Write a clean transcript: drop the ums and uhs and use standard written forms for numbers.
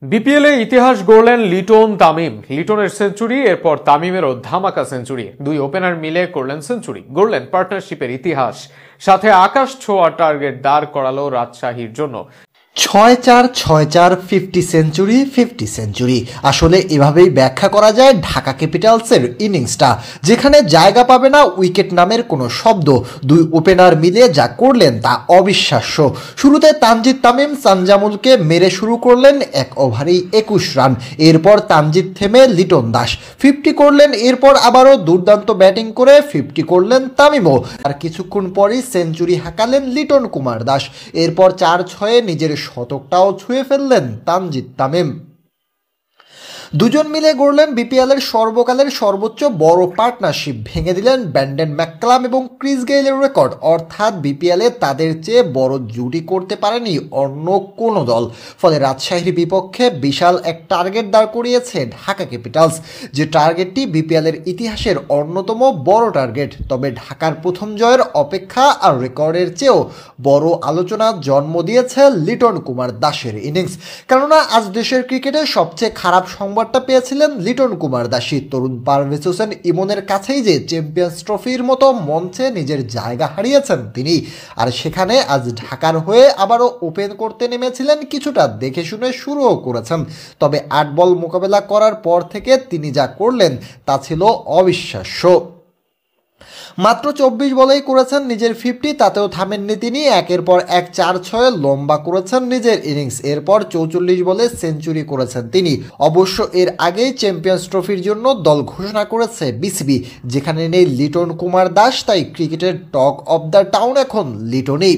বিপিএলে ইতিহাস গড়লেন লিটন তামিম। লিটনের সেঞ্চুরি, এরপর তামিমেরও ধামাকা সেঞ্চুরি। দুই ওপেনার মিলে করলেন সেঞ্চুরি, গড়লেন পার্টনারশিপের ইতিহাস। সাথে আকাশ ছোঁয়া টার্গেট দাঁড় করালো রাজশাহীর জন্য। ৬-৪ ৬-৪ 50 সেঞ্চুরি 50 সেঞ্চুরি। আসলে এভাবেই ব্যাখ্যা করা যায় ঢাকা ক্যাপিটালসের ইনিংসটা, যেখানে জায়গা পাবে না উইকেট নামের কোনো শব্দ। দুই ওপেনার মিলে যা করলেন তা অবিশ্বাস্য। শুরুতে তানজিদ তামিম সানজামুলকে মেরে শুরু করলেন ১ ওভারেই ২১ রান। এরপর তানজিদ থেমে লিটন দাস 50 করলেন। এরপর আবারও দুর্দান্ত ব্যাটিং করে 50 করলেন তামিমও। আর কিছুক্ষণ পরই সেঞ্চুরি হাঁকালেন লিটন কুমার দাস। এরপর ৪-৬ নিজের শতকটাও ছুঁয়ে ফেললেন তানজিদ তামিম। দুজন মিলে গড়লেন বিপিএলের সর্বকালের সর্বোচ্চ বড় পার্টনারশিপ। ভেঙে দিলেন ব্যান্ডন ম্যাককালাম এবং ক্রিস গেইলের রেকর্ড। অর্থাৎ বিপিএলে তাদের চেয়ে বড় জুটি করতে পারেনি অন্য কোনো দল। ফলে রাজশাহীর বিপক্ষে বিশাল এক টার্গেট দাঁড় করিয়েছে ঢাকা ক্যাপিটালস, যে টার্গেটটি বিপিএলের ইতিহাসের অন্যতম বড় টার্গেট। তবে ঢাকার প্রথম জয়ের অপেক্ষা আর রেকর্ডের চেয়েও বড় আলোচনা জন্ম দিয়েছে লিটন কুমার দাসের ইনিংস। কেননা আজ দেশের ক্রিকেটে সবচেয়ে খারাপ সংবাদটা পেয়েছিলেন লিটন কুমার দাসী। তরুণ পারভেজ হোসেন ইমনের কাছেই যে চ্যাম্পিয়ন্স ট্রফির মতো মঞ্চে নিজের জায়গা হারিয়েছেন তিনি। আর সেখানে আজ ঢাকার হয়ে আবারও ওপেন করতে নেমেছিলেন, কিছুটা দেখে শুনে শুরুও করেছেন। তবে ৮ বল মোকাবেলা করার পর থেকে তিনি যা করলেন তা ছিল অবিশ্বাস্য। মাত্র ২৪ বলেই করেছেন নিজের 50, তাতেও থামেননি তিনি। একের পর এক ৪-৬ লম্বা করেছেন নিজের ইনিংস। এরপর ৪৪ বলে সেঞ্চুরি করেছেন তিনি। অবশ্য এর আগেই চ্যাম্পিয়ন্স ট্রফির জন্য দল ঘোষণা করেছে বিসিবি, যেখানে নেই লিটন কুমার দাস। তাই ক্রিকেটের টক অব দ্য টাউন এখন লিটনই।